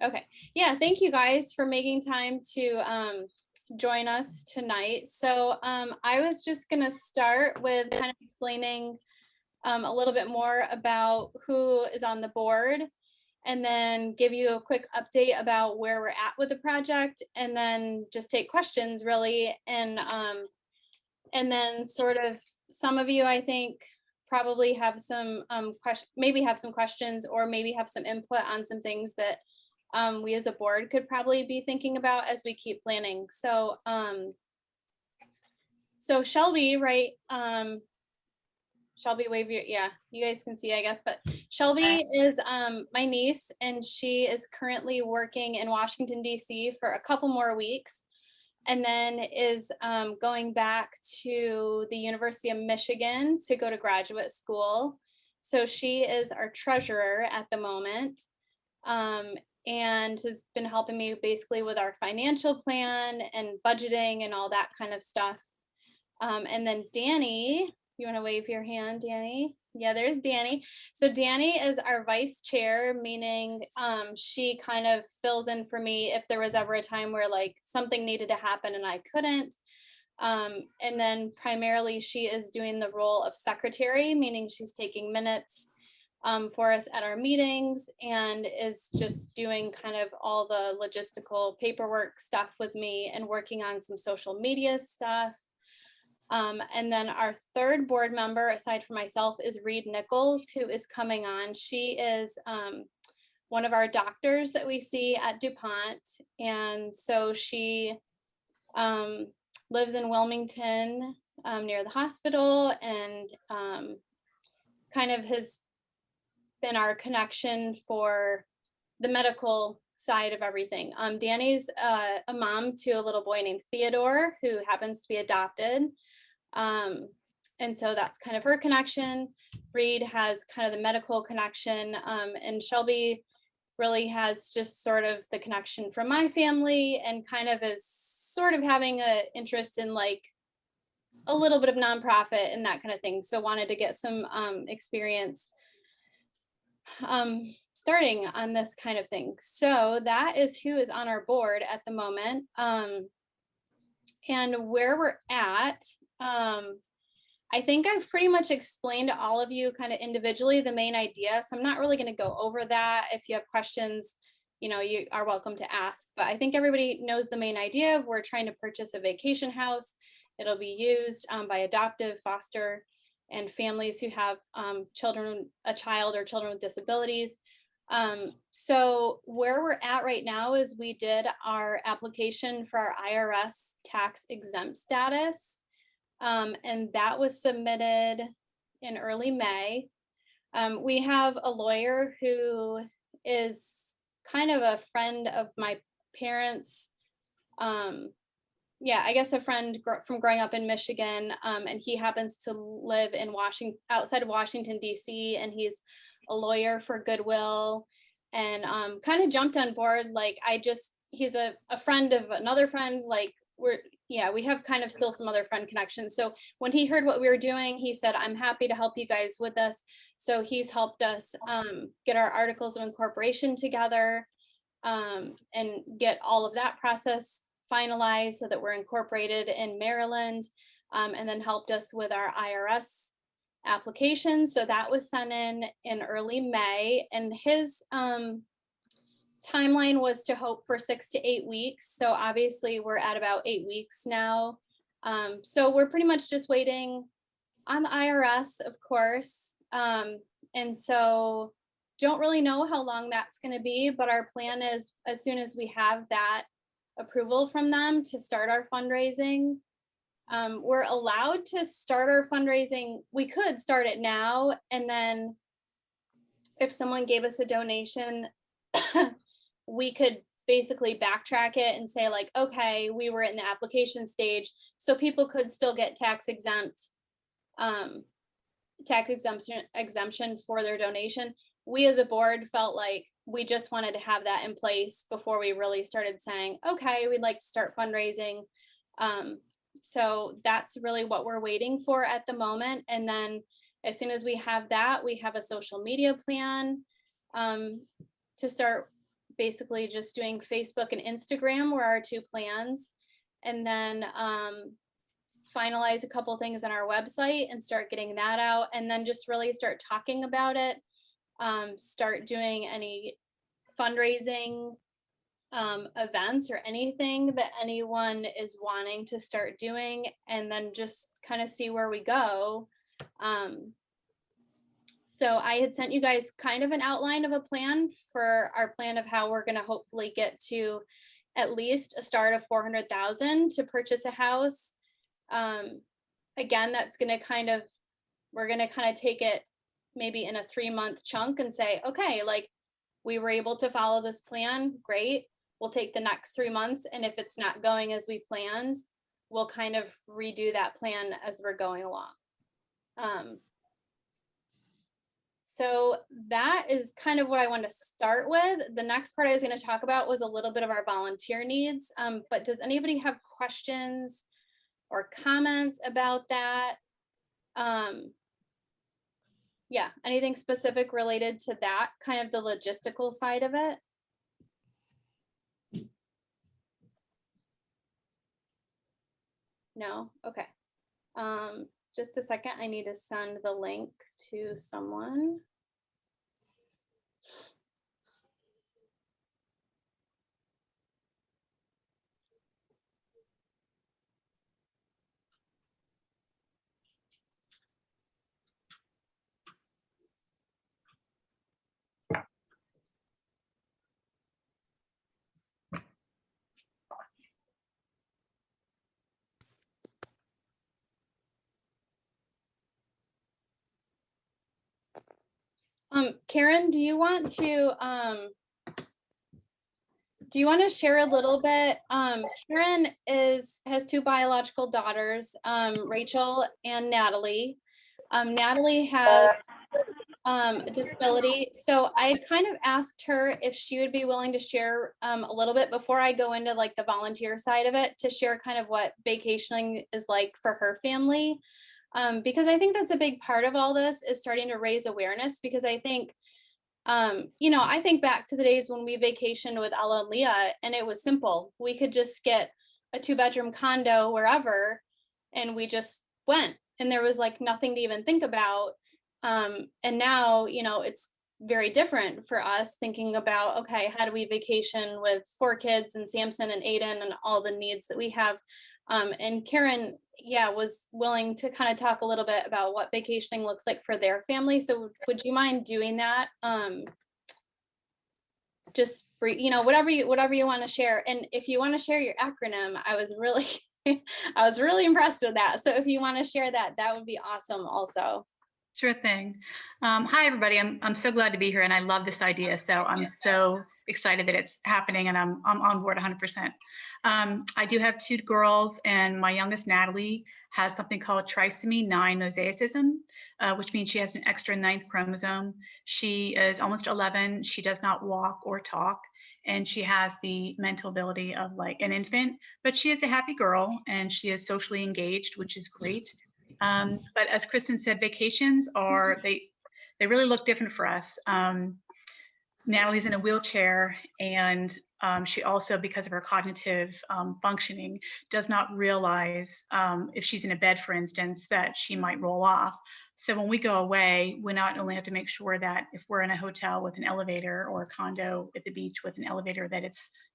Okay. Yeah, thank you guys for making time to join us tonight. So I was just going to start with kind of explaining a little bit more about who is on the board, and then give you a quick update about where we're at with the project, and then just take questions really. And then sort of some of you, I think, probably have some maybe have some questions, or maybe have some input on some things that we as a board could probably be thinking about as we keep planning. So Shelby, right? Shelby, wave your, yeah, you guys can see, I guess, but Shelby is my niece, and she is currently working in Washington, D.C. for a couple more weeks, and then is going back to the University of Michigan to go to graduate school. So she is our treasurer at the moment, and has been helping me basically with our financial plan and budgeting and all that kind of stuff. And then Danny, you want to wave your hand, Danny? Yeah, there's Danny. So Danny is our vice chair, meaning she kind of fills in for me if there was ever a time where like something needed to happen and I couldn't. And then primarily she is doing the role of secretary, meaning she's taking minutes for us at our meetings, and is just doing kind of all the logistical paperwork stuff with me and working on some social media stuff. And then our third board member, aside from myself, is Reed Nichols, who is coming on. She is one of our doctors that we see at DuPont. And so she lives in Wilmington near the hospital, and kind of has been our connection for the medical side of everything. Danny's a mom to a little boy named Theodore, who happens to be adopted. And so that's kind of her connection. Reed has kind of the medical connection, and Shelby really has just sort of the connection from my family, and kind of is sort of having an interest in like a little bit of nonprofit and that kind of thing. So wanted to get some experience starting on this kind of thing. So that is who is on our board at the moment. And where we're at, I think I've pretty much explained to all of you kind of individually the main idea. So I'm not really going to go over that. If you have questions, you know, you are welcome to ask. But I think everybody knows the main idea. We're trying to purchase a vacation house. It'll be used by adoptive, foster, and families who have children, a child or children with disabilities. So where we're at right now is we did our application for our IRS tax exempt status. And that was submitted in early May. We have a lawyer who is kind of a friend of my parents. Yeah, I guess a friend from growing up in Michigan, and he happens to live in outside of Washington, D.C., and he's a lawyer for Goodwill, and kind of jumped on board. Like he's a friend of another friend. Like we have kind of still some other friend connections. So when he heard what we were doing, he said, I'm happy to help you guys with this. So he's helped us get our articles of incorporation together, and get all of that process finalized so that we're incorporated in Maryland, and then helped us with our IRS application. So that was sent in early May, and his timeline was to hope for 6 to 8 weeks. So obviously we're at about 8 weeks now. So we're pretty much just waiting on the IRS, of course. And so don't really know how long that's going to be, but our plan is as soon as we have that approval from them to start our fundraising. We're allowed to start our fundraising. We could start it now, and then if someone gave us a donation, we could basically backtrack it and say like, okay, we were in the application stage, so people could still get tax exemption for their donation. We as a board felt like we just wanted to have that in place before we really started saying, okay, we'd like to start fundraising. So that's really what we're waiting for at the moment. And then as soon as we have that, we have a social media plan to start basically just doing Facebook and Instagram were our two plans. And then finalize a couple things on our website and start getting that out, and then just really start talking about it, start doing any fundraising events or anything that anyone is wanting to start doing, and then just kind of see where we go. So I had sent you guys kind of an outline of a plan for our plan of how we're going to hopefully get to at least a start of 400,000 to purchase a house. Again, that's going to kind of, we're going to kind of take it maybe in a 3-month chunk and say, okay, like we were able to follow this plan, great. We'll take the next 3 months. And if it's not going as we planned, we'll kind of redo that plan as we're going along. So that is kind of what I wanted to start with. The next part I was going to talk about was a little bit of our volunteer needs. But does anybody have questions or comments about that? Yeah, anything specific related to that, kind of the logistical side of it? No? Okay. Just a second, I need to send the link to someone. Karen, do you want to share a little bit? Karen has 2 biological daughters, Rachel and Natalie. Natalie has a disability. So I kind of asked her if she would be willing to share a little bit before I go into like the volunteer side of it, to share kind of what vacationing is like for her family. Because I think that's a big part of all this, is starting to raise awareness, because I think, you know, I think back to the days when we vacationed with Ella and Leah, and it was simple. We could just get a 2-bedroom condo wherever, and we just went, and there was like nothing to even think about. And now, you know, it's very different for us, thinking about, okay, how do we vacation with 4 kids and Samson and Aiden and all the needs that we have? And Karen, yeah, was willing to kind of talk a little bit about what vacationing looks like for their family. So would you mind doing that? Just, you know, whatever you want to share. And if you want to share your acronym, I was really, I was really impressed with that. So if you want to share that, that would be awesome also. Sure thing. Hi, everybody. I'm so glad to be here, and I love this idea. So I'm so excited that it's happening, and I'm on board 100%. I do have 2 girls, and my youngest, Natalie, has something called trisomy 9 mosaicism, which means she has an extra 9th chromosome. She is almost 11. She does not walk or talk, and she has the mental ability of like an infant, but she is a happy girl, and she is socially engaged, which is great. But as Kristen said, vacations are, they really look different for us. Natalie's in a wheelchair, and she also, because of her cognitive functioning, does not realize if she's in a bed, for instance, that she might roll off. So when we go away, we not only have to make sure that if we're in a hotel with an elevator, or a condo at the beach with an elevator, that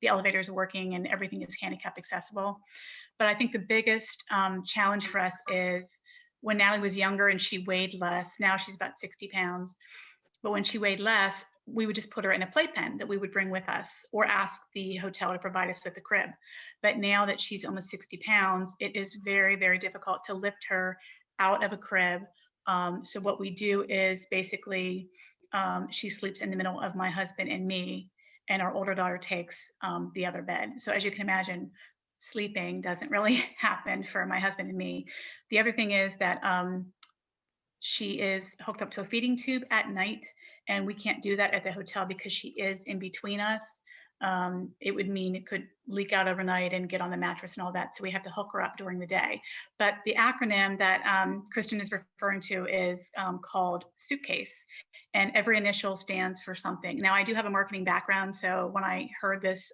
the elevator is working and everything is handicap accessible. But I think the biggest challenge for us is, when Natalie was younger and she weighed less, now she's about 60 pounds. But when she weighed less, we would just put her in a playpen that we would bring with us, or ask the hotel to provide us with a crib. But now that she's almost 60 pounds, it is very, very difficult to lift her out of a crib. So what we do is basically, she sleeps in the middle of my husband and me, and our older daughter takes the other bed. So as you can imagine, sleeping doesn't really happen for my husband and me. The other thing is that she is hooked up to a feeding tube at night, and we can't do that at the hotel because she is in between us. it would mean it could leak out overnight and get on the mattress and all that. So we have to hook her up during the day. But the acronym that Kristen is referring to is called Suitcase. And every initial stands for something. Now, I do have a marketing background. So when I heard this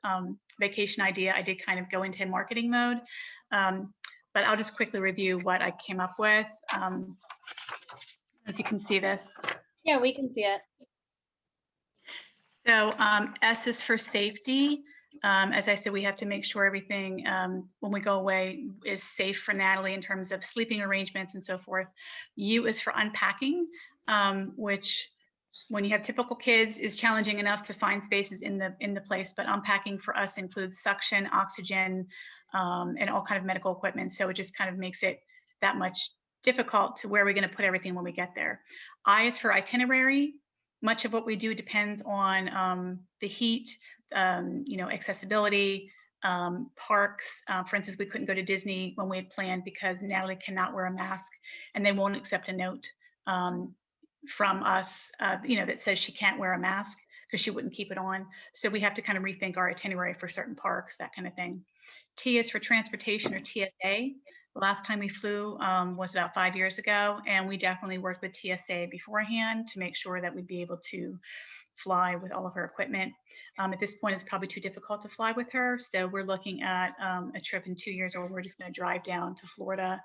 vacation idea, I did kind of go into marketing mode. But I'll just quickly review what I came up with. If you can see this. Yeah, we can see it. So S is for safety. As I said, we have to make sure everything when we go away is safe for Natalie in terms of sleeping arrangements and so forth. U is for unpacking, which when you have typical kids is challenging enough to find spaces in the place, but unpacking for us includes suction, oxygen, and all kind of medical equipment. So it just kind of makes it that much difficult to where we're going to put everything when we get there. I is for itinerary. Much of what we do depends on the heat, accessibility, parks. For instance, we couldn't go to Disney when we had planned because Natalie cannot wear a mask, and they won't accept a note from us, that says she can't wear a mask because she wouldn't keep it on. So we have to kind of rethink our itinerary for certain parks, that kind of thing. T is for transportation, or TSA. The last time we flew was about 5 years ago, and we definitely worked with TSA beforehand to make sure that we'd be able to fly with all of her equipment. At this point, it's probably too difficult to fly with her, so we're looking at a trip in 2 years where we're just going to drive down to Florida,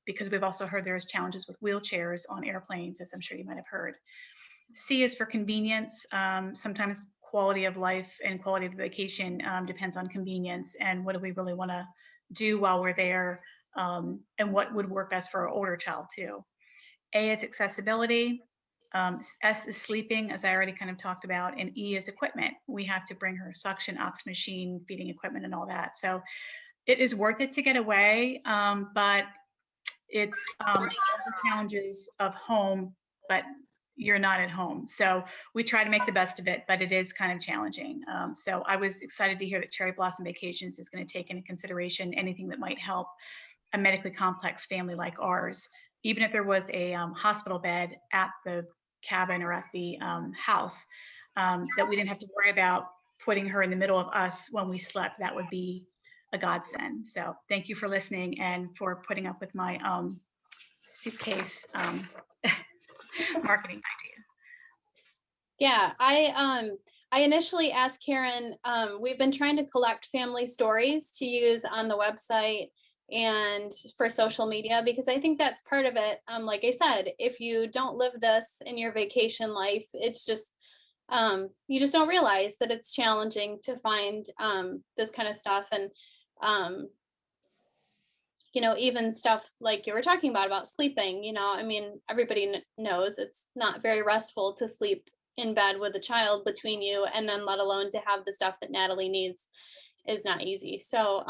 because we've also heard there's challenges with wheelchairs on airplanes, as I'm sure you might have heard. C is for convenience. Sometimes quality of life and quality of vacation depends on convenience and what do we really want to do while we're there, and what would work best for our older child too. A is accessibility. S is sleeping, as I already kind of talked about, and E is equipment. We have to bring her suction, oxygen machine, feeding equipment, and all that. So it is worth it to get away, but it's all the challenges of home, but you're not at home. So we try to make the best of it, but it is kind of challenging. So I was excited to hear that Cherry Blossom Vacations is going to take into consideration anything that might help a medically complex family like ours. Even if there was a hospital bed at the cabin or at the house, that we didn't have to worry about putting her in the middle of us when we slept, that would be a godsend. So thank you for listening and for putting up with my suitcase marketing idea. Yeah, I initially asked Karen, we've been trying to collect family stories to use on the website and for social media, because I think that's part of it. Like I said, if you don't live this in your vacation life, it's just, you just don't realize that it's challenging to find this kind of stuff. And, even stuff like you were talking about sleeping, I mean, everybody knows it's not very restful to sleep in bed with a child between you, and then let alone to have the stuff that Natalie needs is not easy. So,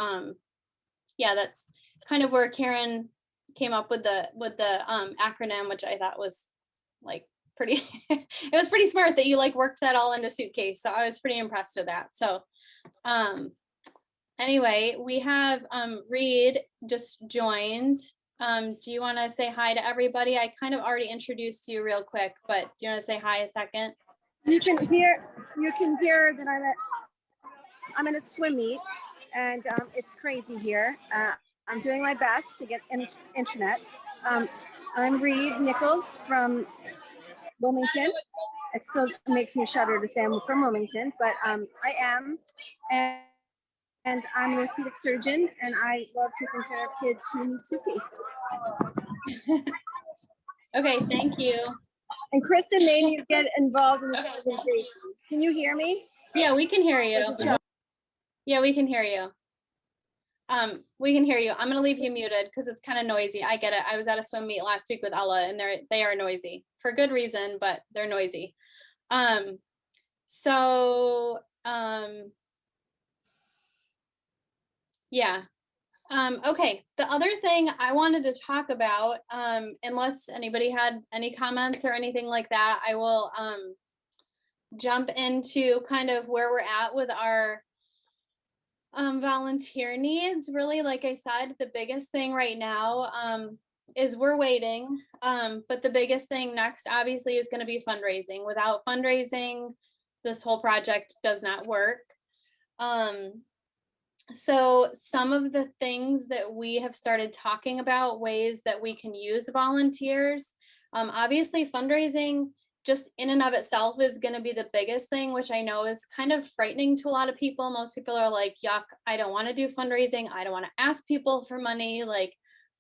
yeah, that's kind of where Karen came up with the acronym, which I thought was like pretty, it was pretty smart that you worked that all into Suitcase. So I was pretty impressed with that. So, anyway, we have Reed just joined. Do you want to say hi to everybody? I kind of already introduced you real quick, but do you want to say hi a second? You can hear that I'm in a swim meet, and it's crazy here. I'm doing my best to get internet. I'm Reed Nichols from Wilmington. It still makes me shudder to say I'm from Wilmington, but I am. And I'm an orthopedic surgeon, and I love taking care of kids who need suitcases. Okay, thank you. And Kristen made me get involved in this organization. Can you hear me? Yeah, we can hear you. Yeah, we can hear you. We can hear you. I'm gonna leave you muted because it's kind of noisy. I get it. I was at a swim meet last week with Ella, and they are noisy for good reason, but they're noisy. Yeah. Okay. The other thing I wanted to talk about, unless anybody had any comments or anything like that, I will jump into kind of where we're at with our volunteer needs. Really, like I said, the biggest thing right now is we're waiting. But the biggest thing next, obviously, is going to be fundraising. Without fundraising, this whole project does not work. So some of the things that we have started talking about, ways that we can use volunteers, obviously fundraising just in and of itself is going to be the biggest thing, which I know is kind of frightening to a lot of people. Most people are like, yuck, I don't want to do fundraising. I don't want to ask people for money. Like,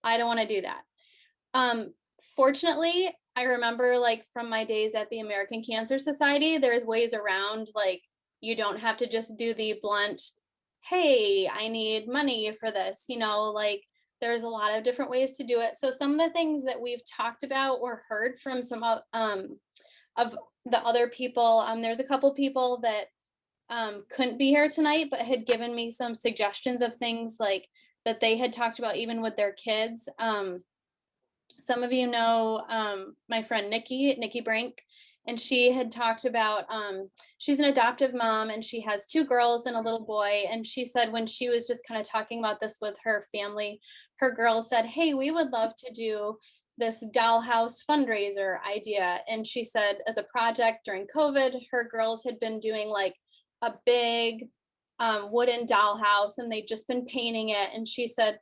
I don't want to do that. Fortunately, I remember like from my days at the American Cancer Society, there's ways around, like, you don't have to just do the blunt, hey, I need money for this, like there's a lot of different ways to do it. So some of the things that we've talked about or heard from some of the other people, there's a couple people that couldn't be here tonight, but had given me some suggestions of things like that they had talked about even with their kids. Some of you know my friend Nikki Brink, and she had talked about, she's an adoptive mom and she has 2 girls and a little boy. And she said when she was just kind of talking about this with her family, her girls said, hey, we would love to do this dollhouse fundraiser idea. And she said as a project during COVID, her girls had been doing like a big wooden dollhouse and they'd just been painting it. And she said,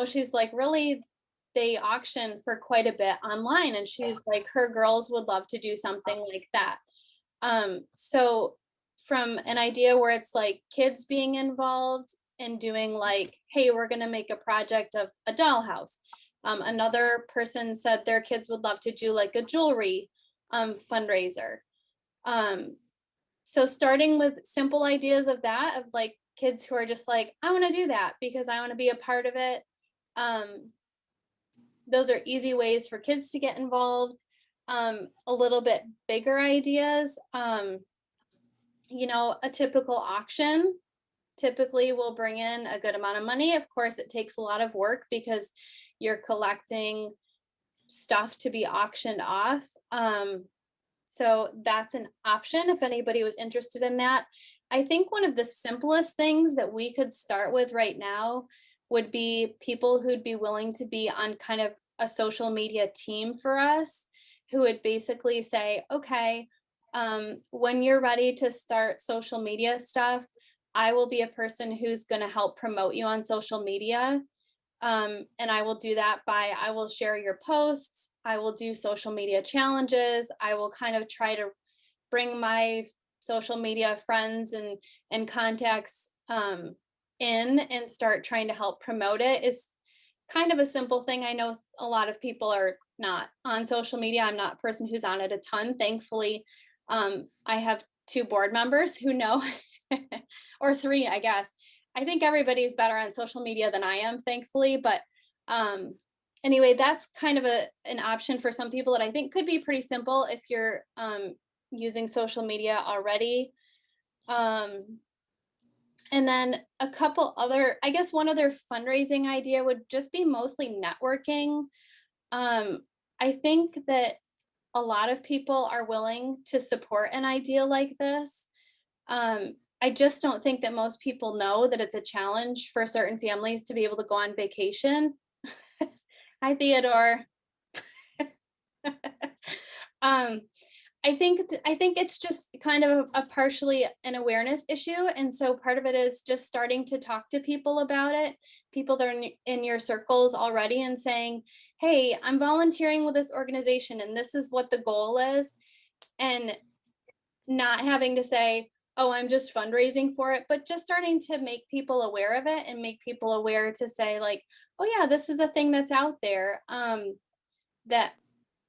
she's like, really, they auction for quite a bit online. And she's like, her girls would love to do something like that. So from an idea where it's like kids being involved and doing like, hey, we're going to make a project of a dollhouse. Another person said their kids would love to do like a jewelry fundraiser. So starting with simple ideas of that, of like kids who are just like, I want to do that because I want to be a part of it. Those are easy ways for kids to get involved. A little bit bigger ideas, a typical auction typically will bring in a good amount of money. Of course, it takes a lot of work because you're collecting stuff to be auctioned off. So that's an option if anybody was interested in that. I think one of the simplest things that we could start with right now would be people who'd be willing to be on kind of a social media team for us, who would basically say, okay, when you're ready to start social media stuff, I will be a person who's going to help promote you on social media. And I will do that by, I will share your posts, I will do social media challenges, I will kind of try to bring my social media friends and contacts in and start trying to help promote it. Is kind of a simple thing. I know a lot of people are not on social media. I'm not a person who's on it a ton. Thankfully, I have 2 board members who know, or 3, I guess. I think everybody's better on social media than I am, thankfully. But anyway, that's kind of an option for some people that I think could be pretty simple if you're using social media already. And then a couple other, I guess one other fundraising idea would just be mostly networking. I think that a lot of people are willing to support an idea like this. I just don't think that most people know that it's a challenge for certain families to be able to go on vacation. Hi, Theodore. I think it's just kind of a partially an awareness issue. And so part of it is just starting to talk to people about it, people that are in your circles already, and saying, hey, I'm volunteering with this organization and this is what the goal is. And not having to say, oh, I'm just fundraising for it, but just starting to make people aware of it and make people aware to say like, oh yeah, this is a thing that's out there. That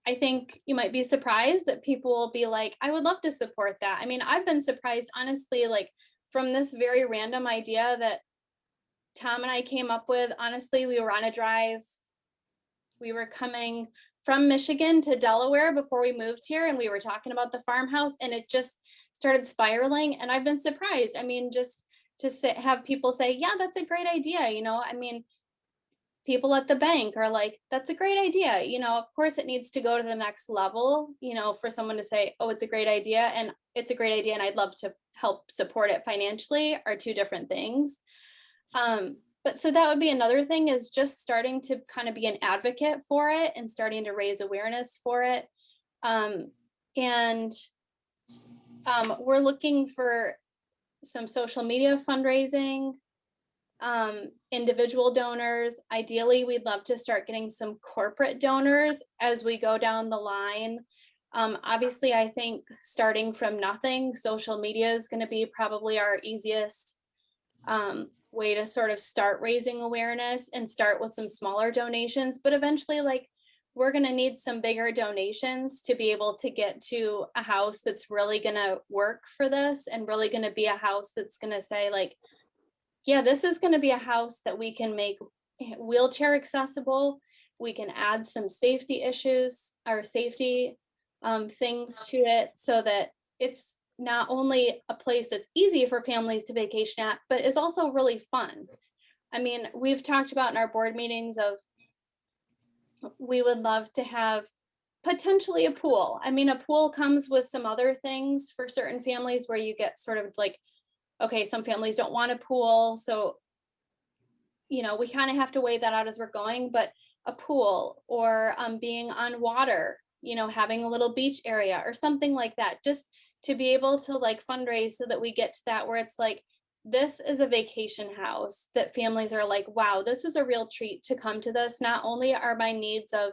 I think you might be surprised that people will be like, I would love to support that. I mean, I've been surprised, honestly, like from this very random idea that Tom and I came up with. Honestly, we were on a drive. We were coming from Michigan to Delaware before we moved here, and we were talking about the farmhouse, and it just started spiraling. And I've been surprised. I mean, just to have people say, yeah, that's a great idea. I mean, people at the bank are like, that's a great idea. Of course it needs to go to the next level, for someone to say, oh, it's a great idea. And it's a great idea and I'd love to help support it financially are 2 different things. But so that would be another thing, is just starting to kind of be an advocate for it and starting to raise awareness for it. And We're looking for some social media fundraising, individual donors. Ideally, we'd love to start getting some corporate donors as we go down the line. Obviously, I think starting from nothing, social media is going to be probably our easiest way to sort of start raising awareness and start with some smaller donations. But eventually, like, we're going to need some bigger donations to be able to get to a house that's really going to work for this and really going to be a house that's going to say, like, yeah, this is going to be a house that we can make wheelchair accessible. We can add some safety issues or safety things to it so that it's not only a place that's easy for families to vacation at, but is also really fun. I mean, we've talked about in our board meetings of we would love to have potentially a pool. I mean, a pool comes with some other things for certain families where you get sort of like, okay, some families don't want a pool. So, you know, we kind of have to weigh that out as we're going, but a pool or being on water, you know, having a little beach area or something like that, just to be able to like fundraise so that we get to that where it's like, this is a vacation house that families are like, wow, this is a real treat to come to this. Not only are my needs of,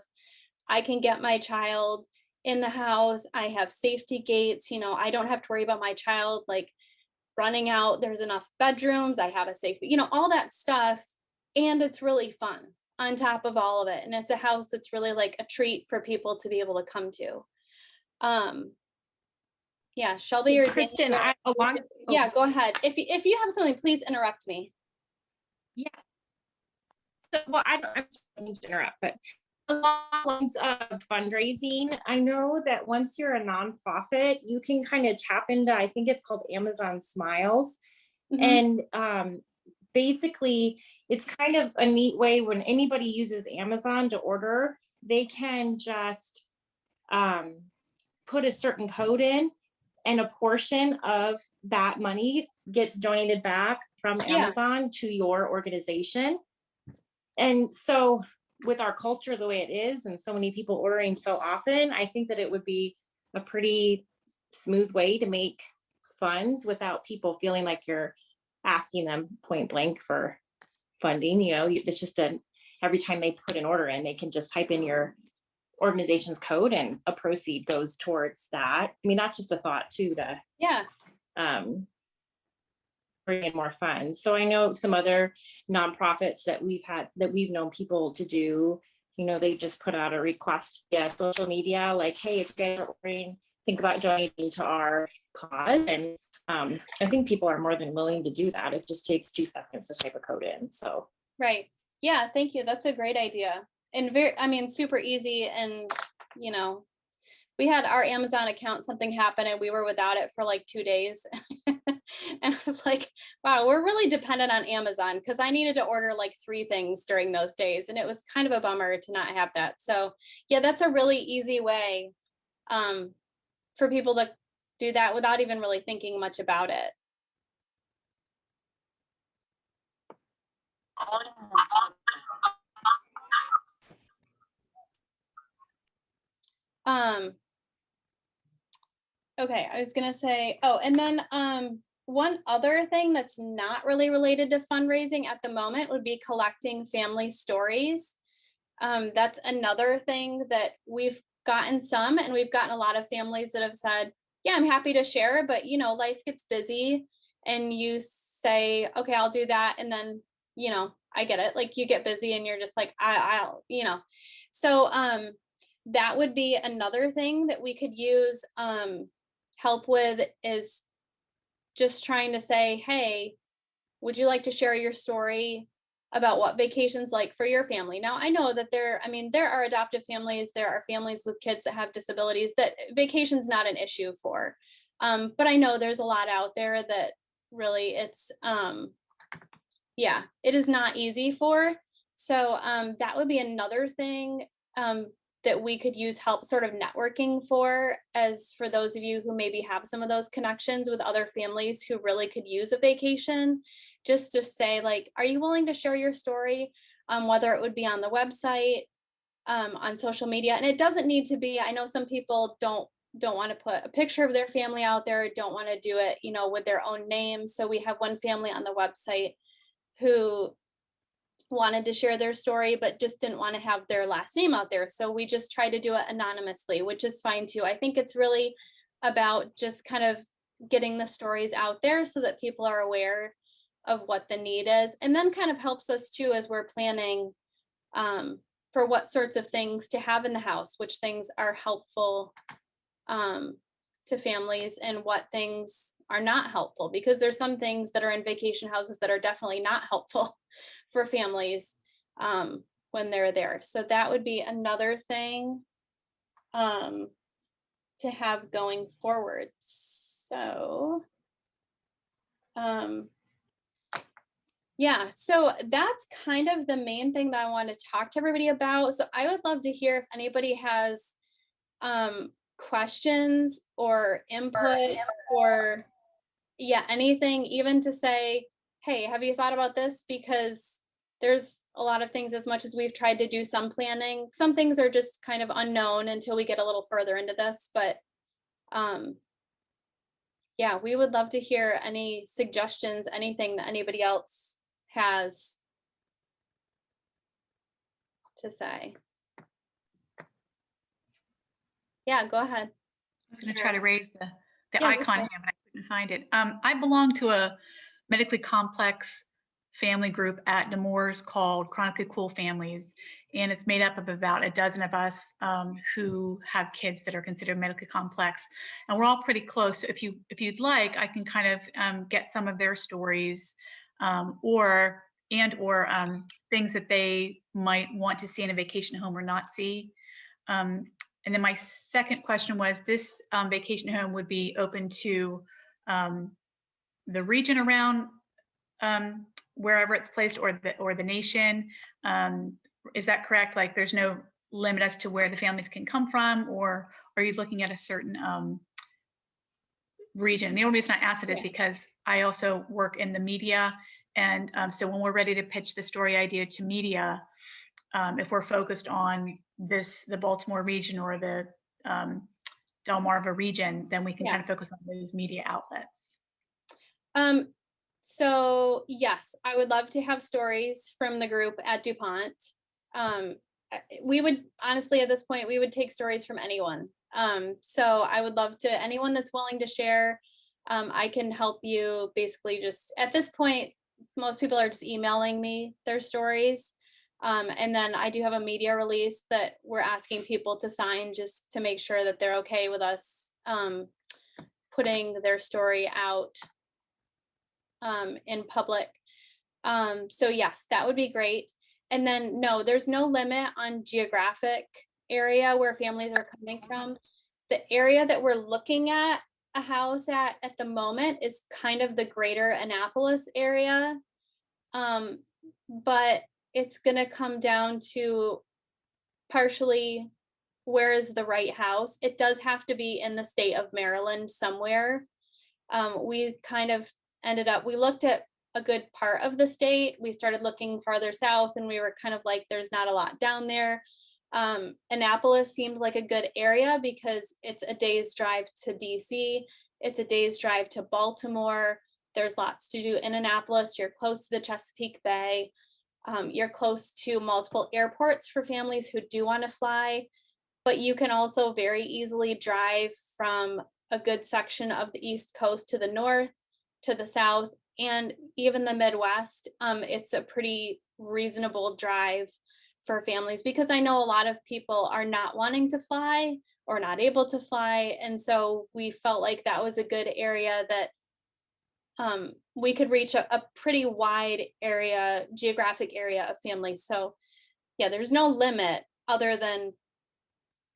I can get my child in the house, I have safety gates, you know, I don't have to worry about my child like running out, there's enough bedrooms, I have a safe, you know, all that stuff. And it's really fun on top of all of it. And it's a house that's really like a treat for people to be able to come to. Yeah, Shelby or Kristen, Daniel, yeah, go ahead. If you have something, please interrupt me. Yeah. So, well, I don't mean to interrupt, but along the lines of fundraising, I know that once you're a nonprofit, you can kind of tap into, I think it's called Amazon Smiles. Mhm. And basically, it's kind of a neat way when anybody uses Amazon to order, they can just put a certain code in, and a portion of that money gets donated back from Yeah. Amazon to your organization. And so with our culture the way it is and so many people ordering so often, I think that it would be a pretty smooth way to make funds without people feeling like you're asking them point blank for funding. You know, it's just every time they put an order in, they can just type in your organization's code and a proceed goes towards that. I mean, that's just a thought too, to Yeah. bring in more funds. So I know some other nonprofits that we've known people to do, you know, they just put out a request via social media, like, hey, if you guys are ordering, think about donating to our cause. And I think people are more than willing to do that. It just takes 2 seconds to type a code in. So Right. Yeah, thank you. That's a great idea. And I mean, super easy. And, you know, we had our Amazon account, something happened and we were without it for like 2 days. And I was like, wow, we're really dependent on Amazon because I needed to order like 3 things during those days. And it was kind of a bummer to not have that. So yeah, that's a really easy way for people to do that without even really thinking much about it. Okay, I was gonna say, oh, and then one other thing that's not really related to fundraising at the moment would be collecting family stories. That's another thing that we've gotten some, and we've gotten a lot of families that have said, yeah, I'm happy to share, but you know, life gets busy and you say, okay, I'll do that. And then, you know, I get it. Like you get busy and you're just like, I'll, you know, so that would be another thing that we could use help with is just trying to say, hey, would you like to share your story about what vacation's like for your family? Now, I know that there are adoptive families, there are families with kids that have disabilities that vacation's not an issue for. But I know there's a lot out there that really it's, yeah, it is not easy for. So that would be another thing that we could use help sort of networking for, as for those of you who maybe have some of those connections with other families who really could use a vacation, just to say like, are you willing to share your story? Whether it would be on the website, on social media. And it doesn't need to be, I know some people don't don't want to put a picture of their family out there, don't want to do it, you know, with their own name. So we have one family on the website who wanted to share their story, but just didn't want to have their last name out there. So we just try to do it anonymously, which is fine too. I think it's really about just kind of getting the stories out there so that people are aware of what the need is, and then kind of helps us too as we're planning for what sorts of things to have in the house, which things are helpful to families and what things are not helpful, because there's some things that are in vacation houses that are definitely not helpful for families when they're there. So that would be another thing to have going forward. So yeah, so that's kind of the main thing that I want to talk to everybody about. So I would love to hear if anybody has questions or input or yeah, anything, even to say, hey, have you thought about this? Because there's a lot of things, as much as we've tried to do some planning, some things are just kind of unknown until we get a little further into this. But yeah, we would love to hear any suggestions, anything that anybody else has to say. Yeah, go ahead. I was going to try to raise the Yeah, icon okay. here, but I couldn't find it. I belong to a medically complex family group at Nemours called Chronically Cool Families, and it's made up of about a dozen of us who have kids that are considered medically complex, and we're all pretty close. So if you'd like, I can kind of get some of their stories or things that they might want to see in a vacation home or not see. And then my second question was, this vacation home would be open to the region around wherever it's placed, or the nation. Is that correct? Like, there's no limit as to where the families can come from, or are you looking at a certain region? The only reason I asked it is because I also work in the media, and so when we're ready to pitch the story idea to media, if we're focused on the Baltimore region or the Delmarva region, then we can kind of focus on those media outlets. So yes, I would love to have stories from the group at DuPont. We would honestly, at this point, we would take stories from anyone. So I would love to, anyone that's willing to share. I can help you basically just, at this point, most people are just emailing me their stories. And then I do have a media release that we're asking people to sign just to make sure that they're okay with us putting their story out in public. So yes, that would be great. And then no, there's no limit on geographic area where families are coming from. The area that we're looking at a house at the moment is kind of the greater Annapolis area. But it's going to come down to partially where is the right house. It does have to be in the state of Maryland somewhere. We kind of ended up, we looked at a good part of the state. We started looking farther south and we were kind of like, there's not a lot down there. Annapolis seemed like a good area because it's a day's drive to DC. It's a day's drive to Baltimore. There's lots to do in Annapolis. You're close to the Chesapeake Bay. You're close to multiple airports for families who do want to fly, but you can also very easily drive from a good section of the East Coast to the north, to the south, and even the Midwest. It's a pretty reasonable drive for families, because I know a lot of people are not wanting to fly or not able to fly. And so we felt like that was a good area that we could reach a pretty wide area, geographic area of families. So yeah, there's no limit other than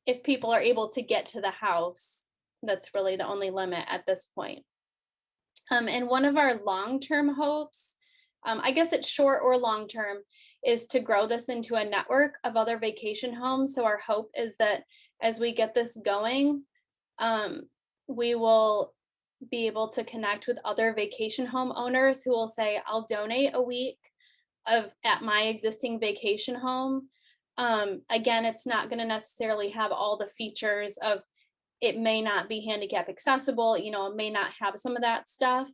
if people are able to get to the house. That's really the only limit at this point. And one of our long-term hopes, I guess it's short or long-term, is to grow this into a network of other vacation homes. So our hope is that as we get this going, we will be able to connect with other vacation home owners who will say, I'll donate a week at my existing vacation home. Again, it's not going to necessarily have all the features of it may not be handicap accessible, you know, it may not have some of that stuff,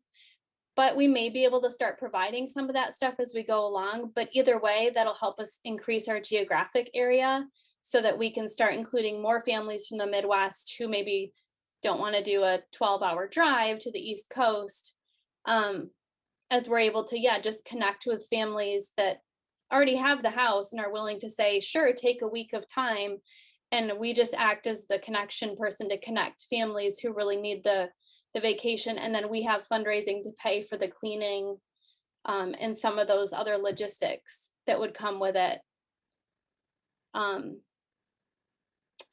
but we may be able to start providing some of that stuff as we go along. But either way, that'll help us increase our geographic area so that we can start including more families from the Midwest who maybe don't want to do a 12-hour drive to the East Coast, as we're able to, yeah, just connect with families that already have the house and are willing to say, sure, take a week of time. And we just act as the connection person to connect families who really need the vacation. And then we have fundraising to pay for the cleaning, and some of those other logistics that would come with it.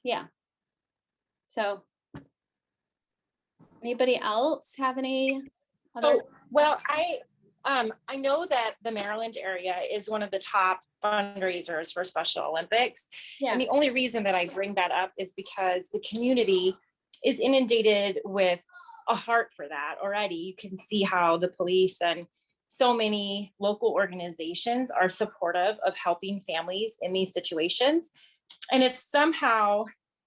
Yeah. So anybody else have any other? Oh, well, I know that the Maryland area is one of the top fundraisers for Special Olympics. Yeah. And the only reason that I bring that up is because the community is inundated with a heart for that already. You can see how the police and so many local organizations are supportive of helping families in these situations. And if somehow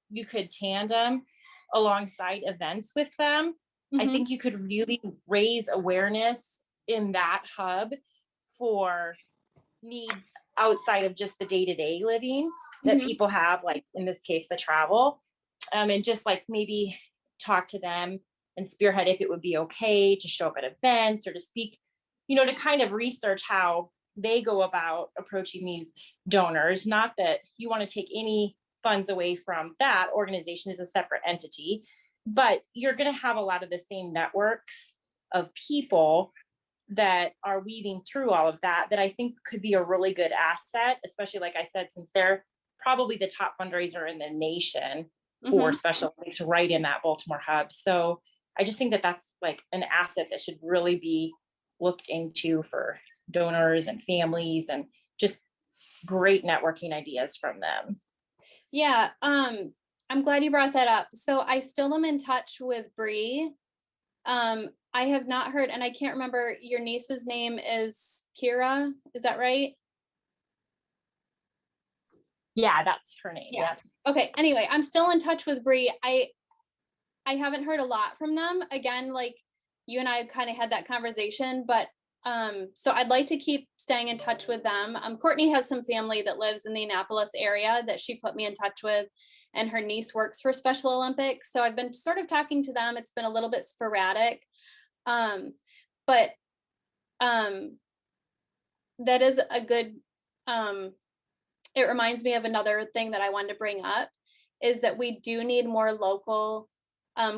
you could tandem alongside events with them, I Mhm. think you could really raise awareness in that hub for needs outside of just the day-to-day living that Mhm. people have, like in this case, the travel, and just like maybe talk to them and spearhead if it would be okay to show up at events or to speak, you know, to kind of research how they go about approaching these donors. Not that you want to take any funds away from that organization, is a separate entity, but you're going to have a lot of the same networks of people that are weaving through all of that, that I think could be a really good asset, especially like I said, since they're probably the top fundraiser in the nation for Mhm. Special Olympics right in that Baltimore hub. So I just think that that's like an asset that should really be looked into for donors and families, and just great networking ideas from them. Yeah, I'm glad you brought that up. So I still am in touch with Bree. I have not heard, and I can't remember, your niece's name is Kira, is that right? Yeah, that's her name. Yeah. Yeah. Okay, anyway, I'm still in touch with Bree. I haven't heard a lot from them. Again, like you and I kind of had that conversation, but so I'd like to keep staying in touch with them. Courtney has some family that lives in the Annapolis area that she put me in touch with, and her niece works for Special Olympics. So I've been sort of talking to them. It's been a little bit sporadic. But that is a good, it reminds me of another thing that I wanted to bring up, is that we do need more local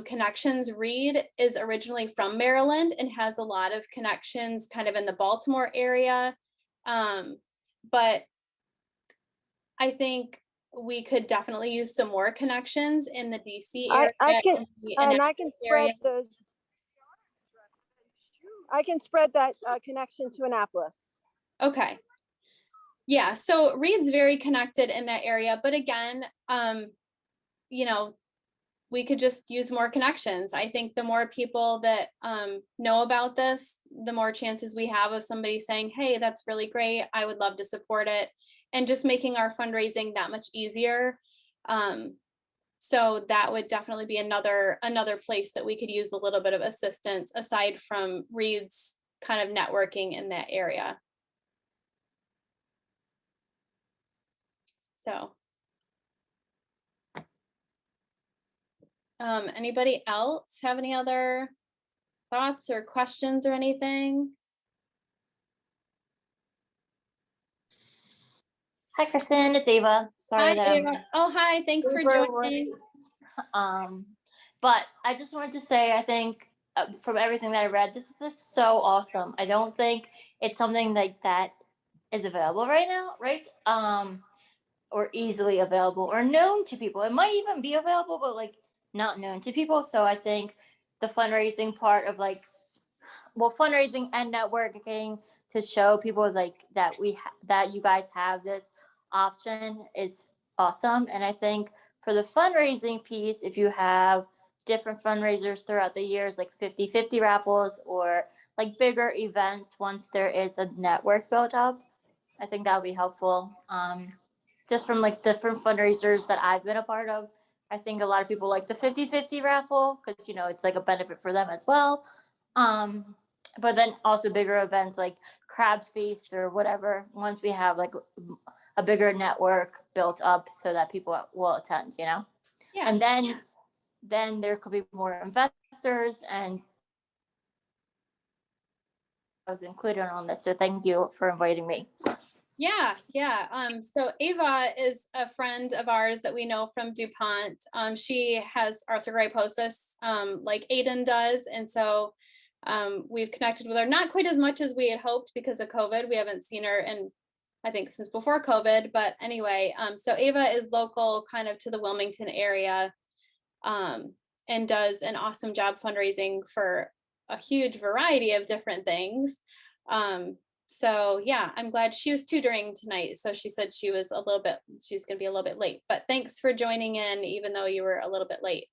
connections. Reed is originally from Maryland and has a lot of connections kind of in the Baltimore area. But I think we could definitely use some more connections in the DC area. I can, and the and I can Annapolis spread area. those. I can spread that connection to Annapolis. Okay. Yeah, so Reed's very connected in that area, but again, you know, we could just use more connections. I think the more people that know about this, the more chances we have of somebody saying, hey, that's really great, I would love to support it, and just making our fundraising that much easier. So that would definitely be another place that we could use a little bit of assistance aside from Reed's kind of networking in that area. So anybody else have any other thoughts or questions or anything? Hi, Kristen. It's Ava. Sorry Hi, that Ava. Oh, hi. Thanks for super joining. But I just wanted to say, I think from everything that I read, this is just so awesome. I don't think it's something like that is available right now, right? Or easily available or known to people. It might even be available, but like not known to people. So I think the fundraising part of like, well, fundraising and networking to show people like that that you guys have this option is awesome. And I think for the fundraising piece, if you have different fundraisers throughout the years, like 50-50 raffles or like bigger events, once there is a network built up, I think that would be helpful. Just from like different fundraisers that I've been a part of, I think a lot of people like the 50-50 raffle because, you know, it's like a benefit for them as well. But then also bigger events like crab feast or whatever, once we have like a bigger network built up so that people will attend, you know? Yeah. And then there could be more investors, and I was included on this. So thank you for inviting me. Yeah. So Ava is a friend of ours that we know from DuPont. She has arthrogryposis, like Aiden does. And so we've connected with her, not quite as much as we had hoped because of COVID. We haven't seen her in, I think, since before COVID. But anyway, so Ava is local kind of to the Wilmington area, and does an awesome job fundraising for a huge variety of different things. So yeah, I'm glad she was tutoring tonight. So she said she was going to be a little bit late, but thanks for joining in, even though you were a little bit late.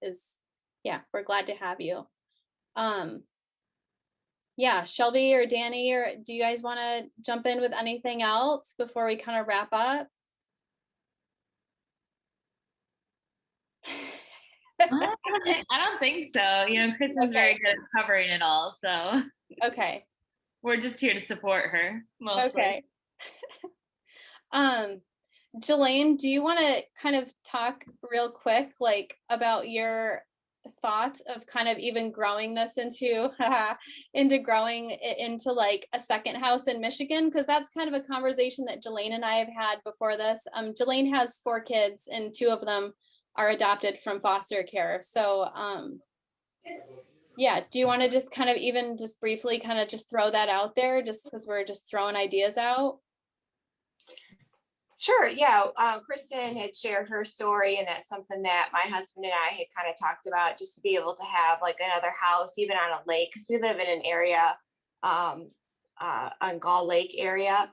Yeah, we're glad to have you. Yeah, Shelby or Danny, or do you guys want to jump in with anything else before we kind of wrap up? I don't think so. You know, Kristen's very good at covering it all. So Okay. we're just here to support her mostly. Okay. Jelaine, do you want to kind of talk real quick, like about your thoughts of kind of even growing this into growing it into like a second house in Michigan? Because that's kind of a conversation that Jelaine and I have had before this. Jelaine has 4 kids and 2 of them are adopted from foster care. So yeah, do you want to just kind of even just briefly kind of just throw that out there, just because we're just throwing ideas out? Sure. Yeah. Kristen had shared her story, and that's something that my husband and I had kind of talked about, just to be able to have like another house, even on a lake, because we live in an area, on Gull Lake area,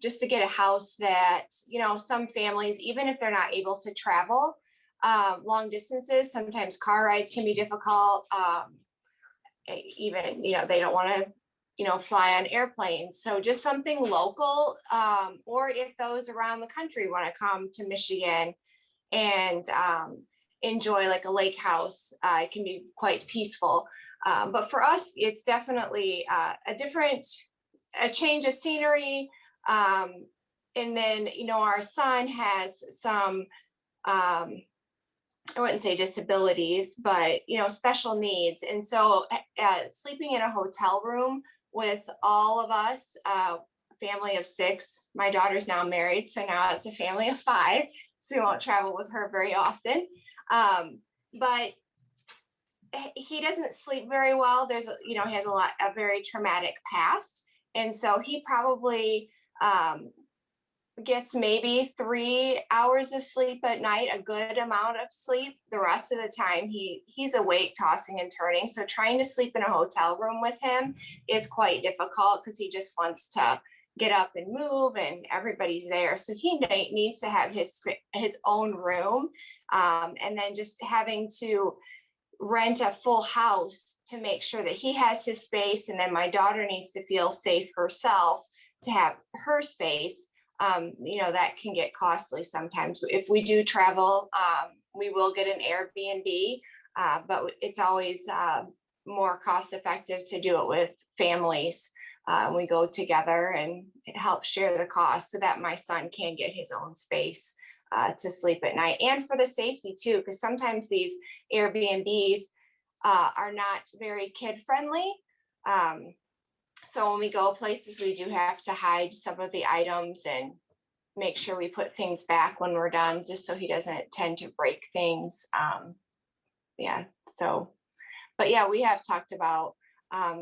just to get a house that, you know, some families, even if they're not able to travel long distances, sometimes car rides can be difficult. Even, you know, they don't want to, you know, fly on airplanes. So just something local, or if those around the country want to come to Michigan and enjoy like a lake house, it can be quite peaceful. But for us, it's definitely a change of scenery. And then, you know, our son has some, I wouldn't say disabilities, but, you know, special needs. And so sleeping in a hotel room with all of us, family of 6, my daughter's now married, so now it's a family of 5, so we won't travel with her very often. But he doesn't sleep very well. He has a very traumatic past. And so he probably gets maybe 3 hours of sleep at night, a good amount of sleep. The rest of the time he's awake, tossing and turning. So trying to sleep in a hotel room with him is quite difficult because he just wants to get up and move and everybody's there. So he needs to have his own room. And then just having to rent a full house to make sure that he has his space. And then my daughter needs to feel safe herself to have her space. That can get costly sometimes. If we do travel, we will get an Airbnb, but it's always more cost effective to do it with families. We go together and help share the cost so that my son can get his own space to sleep at night, and for the safety too, because sometimes these Airbnbs are not very kid friendly. So when we go places, we do have to hide some of the items and make sure we put things back when we're done, just so he doesn't tend to break things. But yeah, we have talked about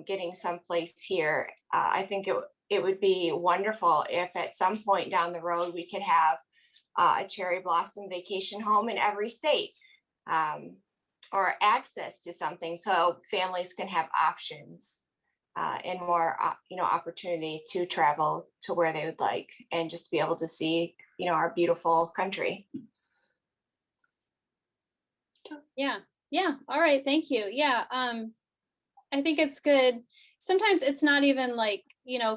getting someplace here. I think it would be wonderful if at some point down the road we could have a cherry blossom vacation home in every state, or access to something so families can have options. And more, opportunity to travel to where they would like, and just be able to see, our beautiful country. Yeah. All right. Thank you. Yeah. I think it's good. Sometimes it's not even like,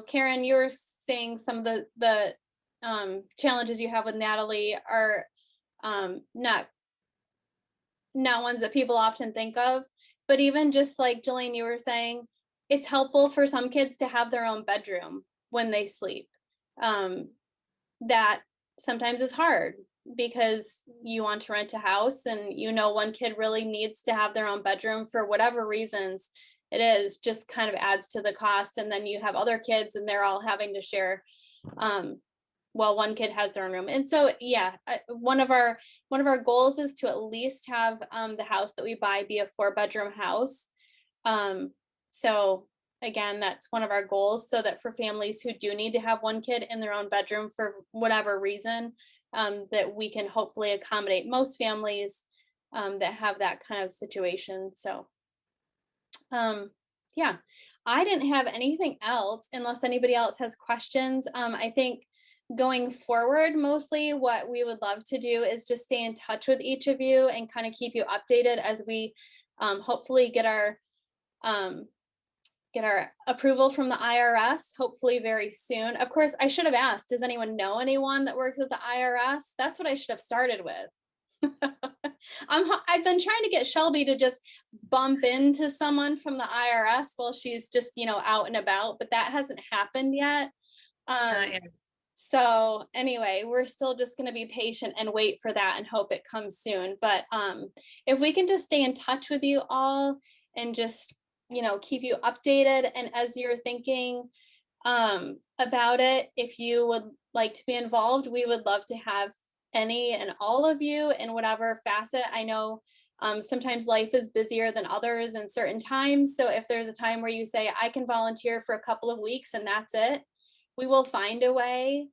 Karen, you were saying some of the challenges you have with Natalie are not not ones that people often think of, but even just like Jillian, you were saying, it's helpful for some kids to have their own bedroom when they sleep. That sometimes is hard because you want to rent a house and one kid really needs to have their own bedroom for whatever reasons it is, just kind of adds to the cost. And then you have other kids and they're all having to share while one kid has their own room. And so, yeah, one of our goals is to at least have the house that we buy be a 4-bedroom house. So again, that's one of our goals, so that for families who do need to have one kid in their own bedroom for whatever reason, that we can hopefully accommodate most families that have that kind of situation. So yeah, I didn't have anything else unless anybody else has questions. I think going forward, mostly what we would love to do is just stay in touch with each of you and kind of keep you updated as we hopefully get our approval from the IRS, hopefully very soon. Of course, I should have asked, does anyone know anyone that works at the IRS? That's what I should have started with. I've been trying to get Shelby to just bump into someone from the IRS while she's just, out and about, but that hasn't happened yet. So anyway, we're still just going to be patient and wait for that and hope it comes soon. But if we can just stay in touch with you all and just, keep you updated. And as you're thinking about it, if you would like to be involved, we would love to have any and all of you in whatever facet. I know sometimes life is busier than others in certain times. So if there's a time where you say, I can volunteer for a couple of weeks and that's it, we will find a way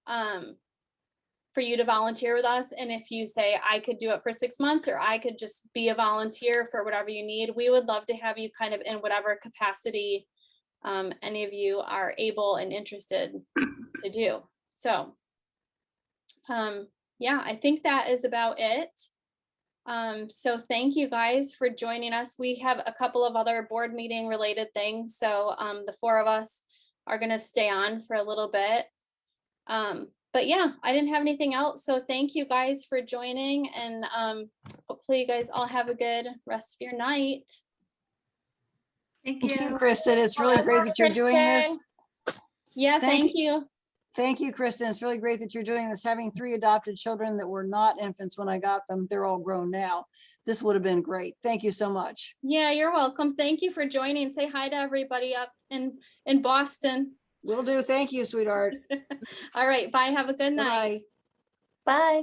for you to volunteer with us. And if you say, I could do it for 6 months, or I could just be a volunteer for whatever you need, we would love to have you kind of in whatever capacity any of you are able and interested to do. So yeah, I think that is about it. So thank you guys for joining us. We have a couple of other board meeting related things. So the 4 of us are going to stay on for a little bit. But yeah, I didn't have anything else. So thank you guys for joining, and hopefully you guys all have a good rest of your night. Thank Thank you, you. Kristen. It's really great that you're doing this. Yeah, thank you. Thank you, Kristen. It's really great that you're doing this. Having 3 adopted children that were not infants when I got them, they're all grown now. This would have been great. Thank you so much. Yeah, you're welcome. Thank you for joining. Say hi to everybody up in Boston. Will do. Thank you, sweetheart. All right. Bye. Have a good night. Bye. Bye.